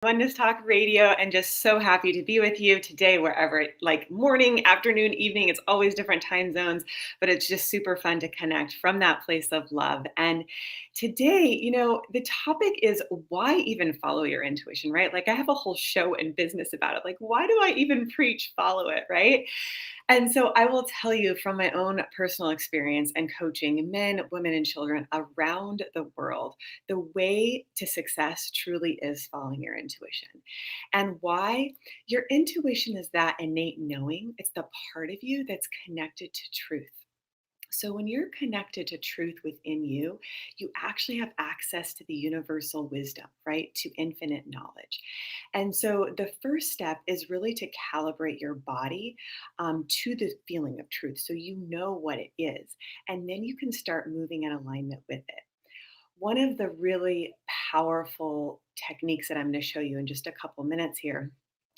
Oneness Talk Radio, and just so happy to be with you today, wherever, like morning, afternoon, evening. It's always different time zones, but it's just super fun to connect from that place of love. And today, the topic is why even follow your intuition, right? Like, I have a whole show and business about it. Like, why do I even preach follow it, right? And so I will tell you from my own personal experience and coaching men, women, and children around the world, the way to success truly is following your intuition. And why? Your intuition is that innate knowing, it's the part of you that's connected to truth. So, when you're connected to truth within you, you actually have access to the universal wisdom, right? To infinite knowledge. And so, the first step is really to calibrate your body to the feeling of truth so you know what it is. And then you can start moving in alignment with it. One of the really powerful techniques that I'm going to show you in just a couple minutes here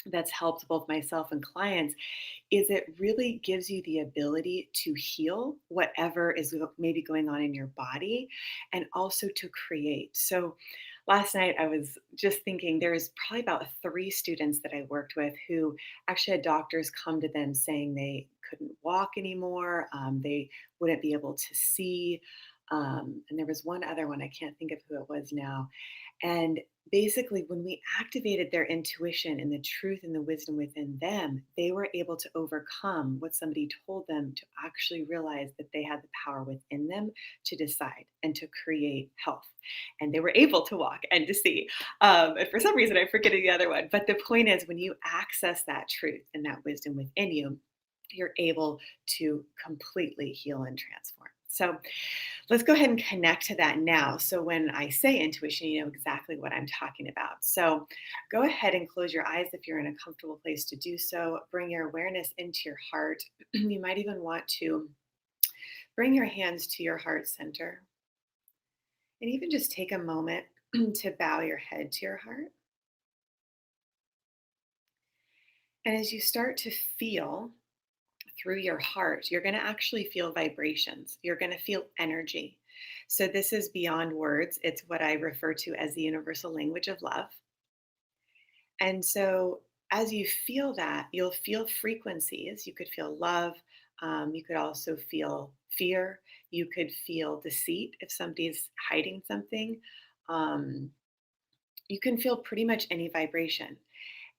that's helped both myself and clients is it really gives you the ability to heal whatever is maybe going on in your body and also to create. So last night I was just thinking there's probably about three students that I worked with who actually had doctors come to them saying they couldn't walk anymore, they wouldn't be able to see. And there was one other one, I can't think of who it was now. And basically, when we activated their intuition and the truth and the wisdom within them, they were able to overcome what somebody told them to actually realize that they had the power within them to decide and to create health. And they were able to walk and to see. And for some reason, I'm forgetting the other one. But the point is, when you access that truth and that wisdom within you, you're able to completely heal and transform. So let's go ahead and connect to that now. So when I say intuition, you know exactly what I'm talking about. So go ahead and close your eyes if you're in a comfortable place to do so. Bring your awareness into your heart. You might even want to bring your hands to your heart center and even just take a moment to bow your head to your heart. And as you start to feel through your heart, you're going to actually feel vibrations. You're going to feel energy. So, this is beyond words. It's what I refer to as the universal language of love. And so, as you feel that, you'll feel frequencies. You could feel love. You could also feel fear. You could feel deceit if somebody's hiding something. Um, you can feel pretty much any vibration,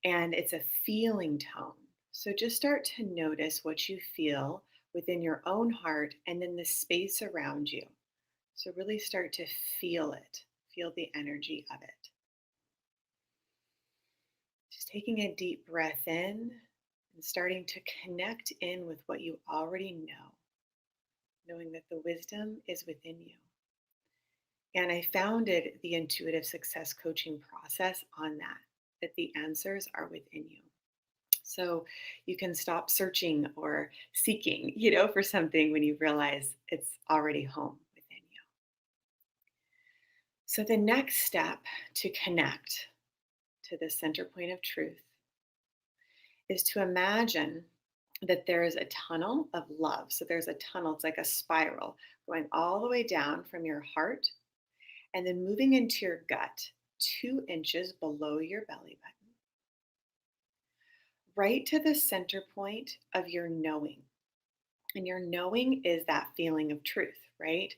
and it's a feeling tone. So just start to notice what you feel within your own heart and then the space around you. So really start to feel it, feel the energy of it. Just taking a deep breath in and starting to connect in with what you already know, knowing that the wisdom is within you. And I founded the intuitive success coaching process on that the answers are within you. So you can stop searching or seeking, for something when you realize it's already home within you. So the next step to connect to the center point of truth is to imagine that there is a tunnel of love. So there's a tunnel, it's like a spiral going all the way down from your heart and then moving into your gut 2 inches below your belly button, right to the center point of your knowing. And your knowing is that feeling of truth, right?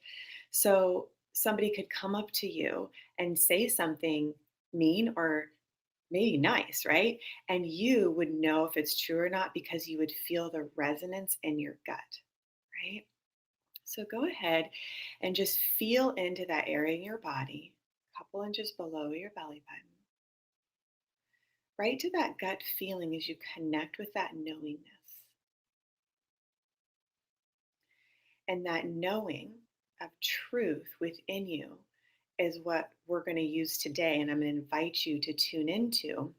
So somebody could come up to you and say something mean or maybe nice, right? And you would know if it's true or not because you would feel the resonance in your gut, right? So go ahead and just feel into that area in your body, a couple inches below your belly button, right to that gut feeling as you connect with that knowingness. And that knowing of truth within you is what we're going to use today. And I'm going to invite you to tune into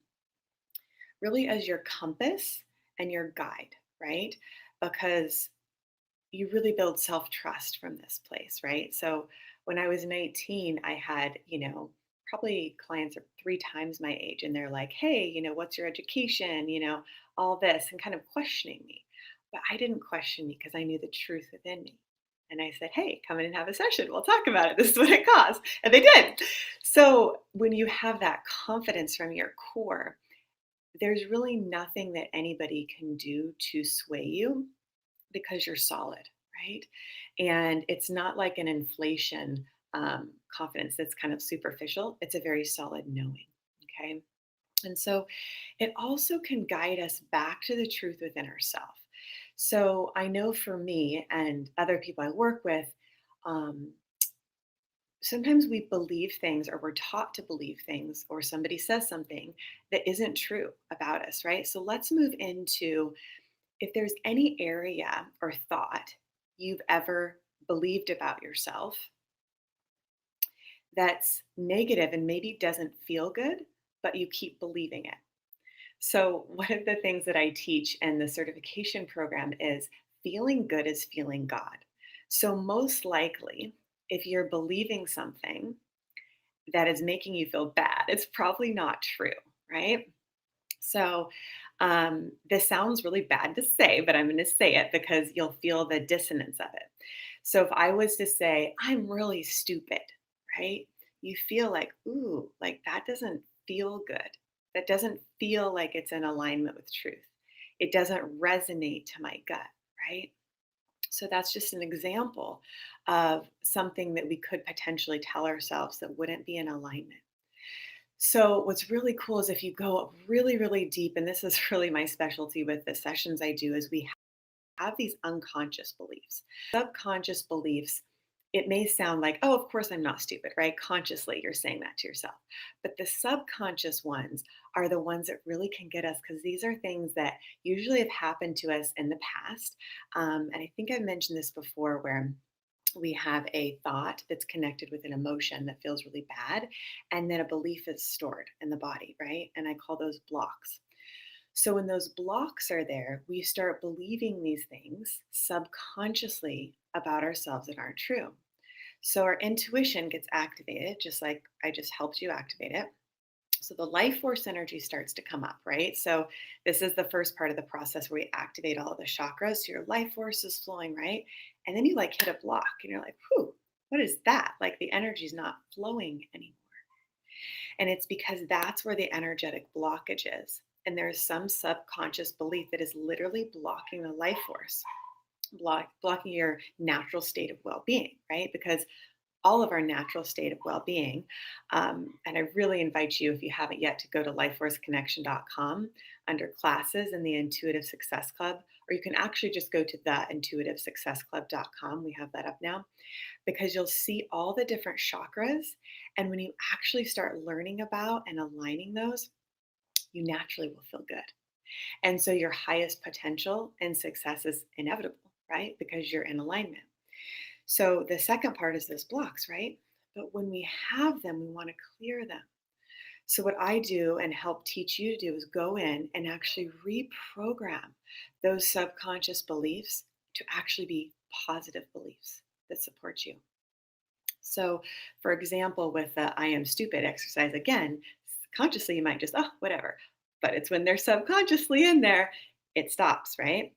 really as your compass and your guide, right? Because you really build self trust from this place, right? So when I was 19, I had, probably clients are 3 times my age, and they're like, hey, what's your education? All this, and kind of questioning me. But I didn't question me because I knew the truth within me. And I said, hey, come in and have a session. We'll talk about it. This is what it costs. And they did. So when you have that confidence from your core, there's really nothing that anybody can do to sway you because you're solid, right? And it's not like an inflation confidence that's kind of superficial. It's a very solid knowing. Okay. And so it also can guide us back to the truth within ourselves. So I know for me and other people I work with, um, sometimes we believe things or we're taught to believe things or somebody says something that isn't true about us, right? So let's move into if there's any area or thought you've ever believed about yourself that's negative and maybe doesn't feel good, but you keep believing it. So, one of the things that I teach in the certification program is feeling good is feeling God. So, most likely, if you're believing something that is making you feel bad, it's probably not true, right? So, this sounds really bad to say, but I'm going to say it because you'll feel the dissonance of it. So, if I was to say, I'm really stupid, right? You feel like, ooh, like that doesn't feel good. That doesn't feel like it's in alignment with truth. It doesn't resonate to my gut, right? So, that's just an example of something that we could potentially tell ourselves that wouldn't be in alignment. So, what's really cool is if you go really, really deep, and this is really my specialty with the sessions I do, is we have these unconscious beliefs. Subconscious beliefs, it may sound like, oh, of course I'm not stupid, right? Consciously, you're saying that to yourself. But the subconscious ones are the ones that really can get us because these are things that usually have happened to us in the past. And I think I mentioned this before where we have a thought that's connected with an emotion that feels really bad, and then a belief is stored in the body, right? And I call those blocks. So when those blocks are there, we start believing these things subconsciously about ourselves that aren't true. So our intuition gets activated, just like I just helped you activate it. So the life force energy starts to come up, right? So this is the first part of the process where we activate all of the chakras. So your life force is flowing, right? And then you like hit a block and you're like, whew, what is that? Like the energy is not flowing anymore. And it's because that's where the energetic blockage is. And there's some subconscious belief that is literally blocking the life force, blocking your natural state of well being, right? Because all of our natural state of well-being. And I really invite you, if you haven't yet, to go to lifeforceconnection.com under classes in the Intuitive Success Club, or you can actually just go to the intuitivesuccessclub.com. We have that up now because you'll see all the different chakras. And when you actually start learning about and aligning those, you naturally will feel good. And so your highest potential and success is inevitable, right? Because you're in alignment. So the second part is those blocks, right? But when we have them, we want to clear them. So what I do and help teach you to do is go in and actually reprogram those subconscious beliefs to actually be positive beliefs that support you. So, for example, with the I am stupid exercise, again, consciously you might just, oh, whatever. But it's when they're subconsciously in there, it stops, right?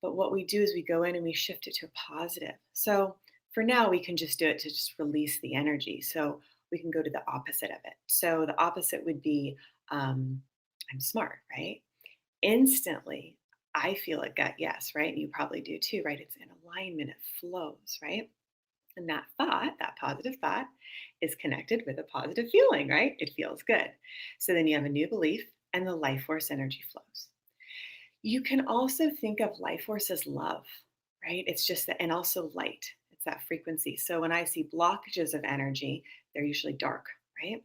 But what we do is we go in and we shift it to a positive. So, for now, we can just do it to just release the energy. So, we can go to the opposite of it. So, the opposite would be, I'm smart, right? Instantly, I feel a gut yes, right? And you probably do too, right? It's in alignment, it flows, right? And that thought, that positive thought, is connected with a positive feeling, right? It feels good. So then you have a new belief and the life force energy flows. You can also think of life force as love, right? It's just that, and also light. It's that frequency. So when I see blockages of energy, they're usually dark, right?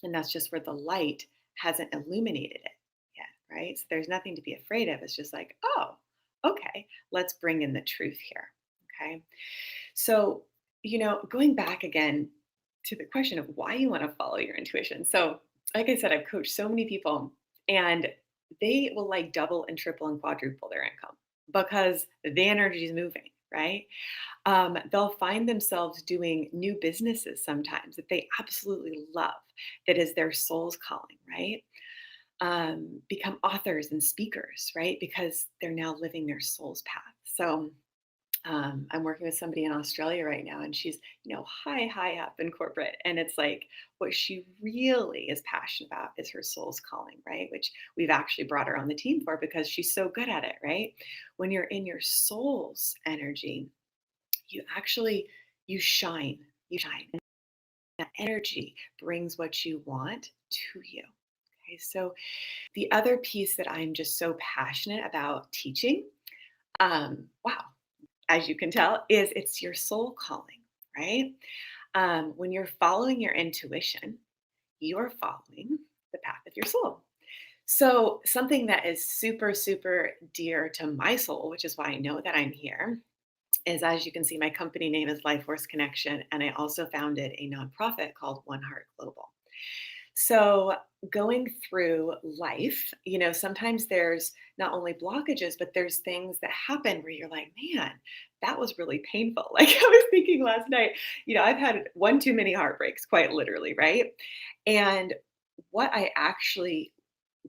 And that's just where the light hasn't illuminated it yet, right? So there's nothing to be afraid of. It's just like, oh, okay, let's bring in the truth here. Okay. So, going back again to the question of why you want to follow your intuition. So, like I said, I've coached so many people and they will like double and triple and quadruple their income because the energy is moving, right? They'll find themselves doing new businesses sometimes that they absolutely love, that is their soul's calling, right? Become authors and speakers, right? Because they're now living their soul's path. So, I'm working with somebody in Australia right now, and she's, high up in corporate. And it's like what she really is passionate about is her soul's calling, right? Which we've actually brought her on the team for because she's so good at it, right? When you're in your soul's energy, you actually you shine. And that energy brings what you want to you. Okay. So the other piece that I'm just so passionate about teaching, wow, as you can tell, is it's your soul calling, right? When you're following your intuition, you're following the path of your soul. So, something that is super, super dear to my soul, which is why I know that I'm here, is as you can see, my company name is Life Force Connection. And I also founded a nonprofit called One Heart Global. So, going through life, sometimes there's not only blockages, but there's things that happen where you're like, man, that was really painful. Like I was thinking last night, I've had one too many heartbreaks, quite literally, right? And what I actually,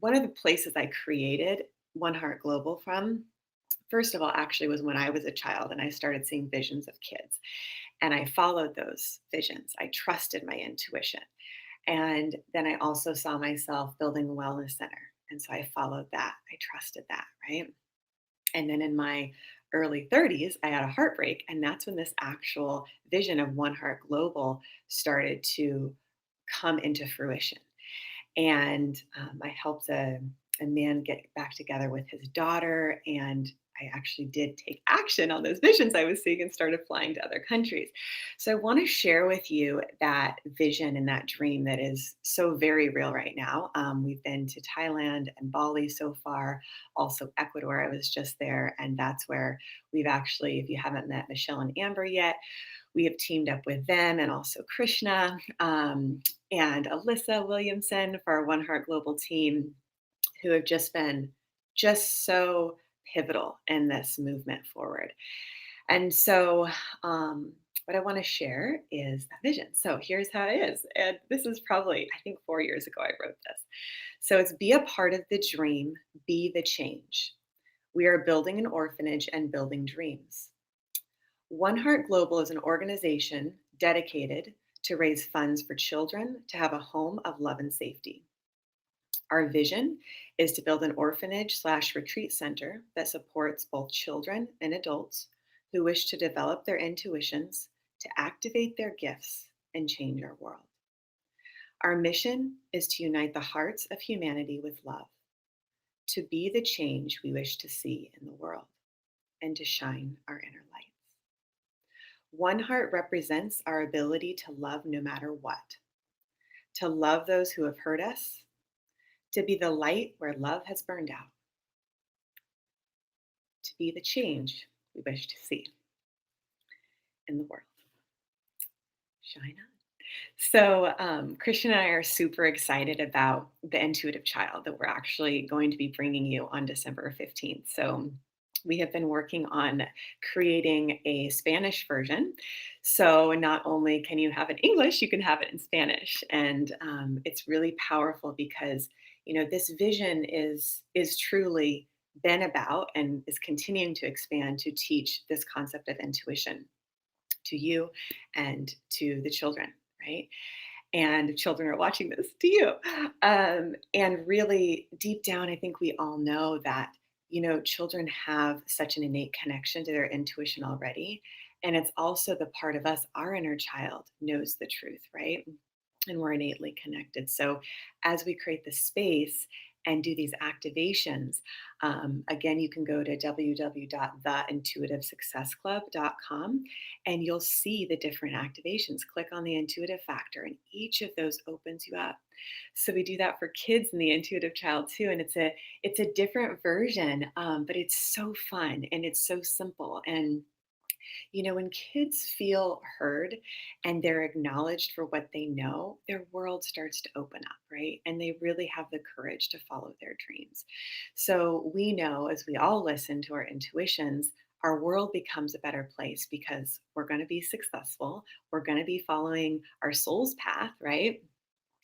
one of the places I created One Heart Global from, first of all, actually was when I was a child and I started seeing visions of kids. And I followed those visions. I trusted my intuition. And then I also saw myself building a wellness center. And so I followed that. I trusted that, right? And then in my early 30s, I had a heartbreak. And that's when this actual vision of One Heart Global started to come into fruition. And I helped a man get back together with his daughter. And I actually did take action on those visions I was seeing and started flying to other countries. So I want to share with you that vision and that dream that is so very real right now. We've been to Thailand and Bali so far, also Ecuador. I was just there. And that's where we've actually, if you haven't met Michelle and Amber yet, we have teamed up with them and also Krishna and Alyssa Williamson for our One Heart Global team, who have just been just so pivotal in this movement forward. And so, what I want to share is that vision. So here's how it is. And this is probably, I think, 4 years ago I wrote this. So it's be a part of the dream, be the change. We are building an orphanage and building dreams. One Heart Global is an organization dedicated to raise funds for children to have a home of love and safety. Our vision is to build an orphanage/retreat center that supports both children and adults who wish to develop their intuitions, to activate their gifts, and change our world. Our mission is to unite the hearts of humanity with love, to be the change we wish to see in the world, and to shine our inner lights. One Heart represents our ability to love no matter what, to love those who have hurt us, to be the light where love has burned out, to be the change we wish to see in the world. Shine on. So, Christian and I are super excited about the intuitive child that we're actually going to be bringing you on December 15th. So, we have been working on creating a Spanish version. So, not only can you have it in English, you can have it in Spanish. And it's really powerful because, this vision is truly been about and is continuing to expand to teach this concept of intuition to you and to the children, right? And children are watching this to you. And really, deep down, I think we all know that, children have such an innate connection to their intuition already. And it's also the part of us, our inner child knows the truth, right? And we're innately connected. So as we create the space and do these activations, again, you can go to www.theintuitivesuccessclub.com and you'll see the different activations. Click on the intuitive factor, and each of those opens you up. So we do that for kids and the intuitive child too, and it's a different version, but it's so fun and it's so simple. And when kids feel heard and they're acknowledged for what they know, their world starts to open up, right? And they really have the courage to follow their dreams. So we know as we all listen to our intuitions, our world becomes a better place because we're going to be successful. We're going to be following our soul's path, right?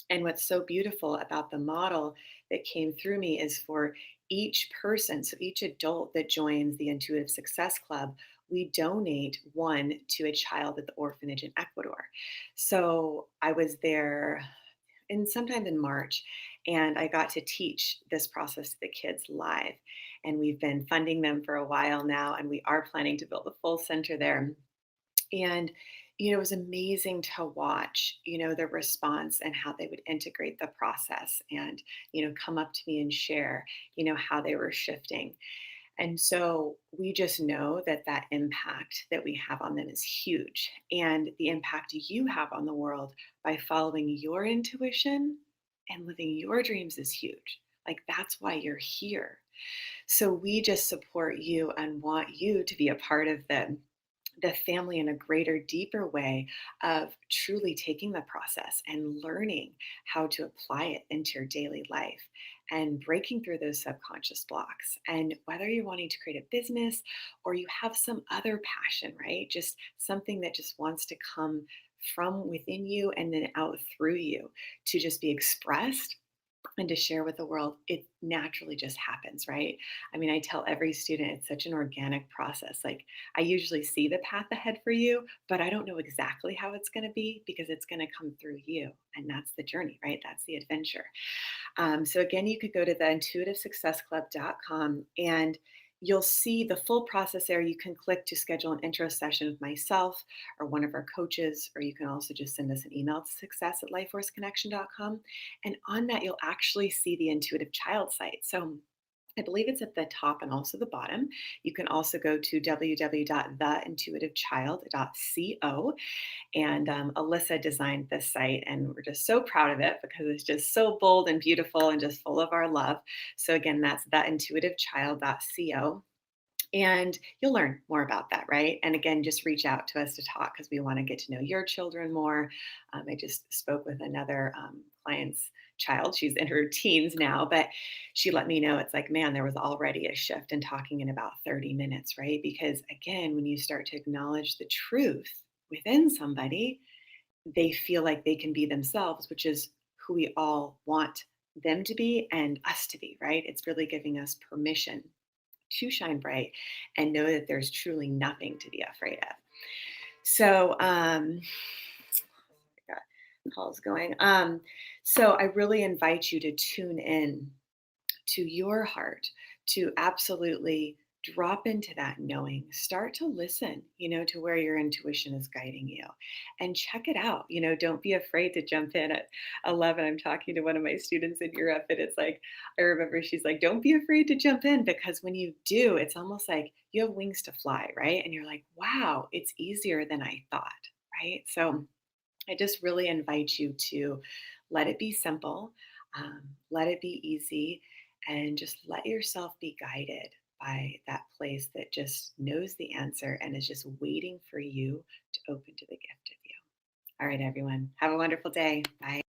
And what's so beautiful about the model that came through me is for each person, so each adult that joins the Intuitive Success Club, we donate one to a child at the orphanage in Ecuador. So I was there in sometime in March, and I got to teach this process to the kids live. And we've been funding them for a while now, and we are planning to build a full center there. And, it was amazing to watch, their response and how they would integrate the process and, come up to me and share, how they were shifting. And so we just know that that impact that we have on them is huge. And the impact you have on the world by following your intuition and living your dreams is huge. Like, that's why you're here. So we just support you and want you to be a part of the family in a greater, deeper way of truly taking the process and learning how to apply it into your daily life and breaking through those subconscious blocks. And whether you're wanting to create a business or you have some other passion, right? Just something that just wants to come from within you and then out through you to just be expressed and to share with the world, it naturally just happens, right? I mean, I tell every student it's such an organic process. Like, I usually see the path ahead for you, but I don't know exactly how it's going to be because it's going to come through you. And that's the journey, right? That's the adventure. So again, you could go to theintuitivesuccessclub.com and you'll see the full process there. You can click to schedule an intro session with myself or one of our coaches, or you can also just send us an email to success@lifeforceconnection.com. And on that, you'll actually see the intuitive child site. So I believe it's at the top and also the bottom. You can also go to www.theintuitivechild.co. And Alyssa designed this site, and we're just so proud of it because it's just so bold and beautiful and just full of our love. So, again, that's theintuitivechild.co. And you'll learn more about that, right? And again, just reach out to us to talk because we want to get to know your children more. I just spoke with another client's child. She's in her teens now, but she let me know it's like, man, there was already a shift in talking in about 30 minutes, right? Because again, when you start to acknowledge the truth within somebody, they feel like they can be themselves, which is who we all want them to be and us to be, right? It's really giving us permission to shine bright and know that there's truly nothing to be afraid of. So, I got calls going. So I really invite you to tune in to your heart, to absolutely drop into that knowing. Start to listen, to where your intuition is guiding you and check it out. Don't be afraid to jump in at 11. I'm talking to one of my students in Europe, and it's like, I remember she's like, don't be afraid to jump in because when you do, it's almost like you have wings to fly, right? And you're like, wow, it's easier than I thought, right? So, I just really invite you to let it be simple, let it be easy, and just let yourself be guided by that place that just knows the answer and is just waiting for you to open to the gift of you. All right, everyone. Have a wonderful day. Bye.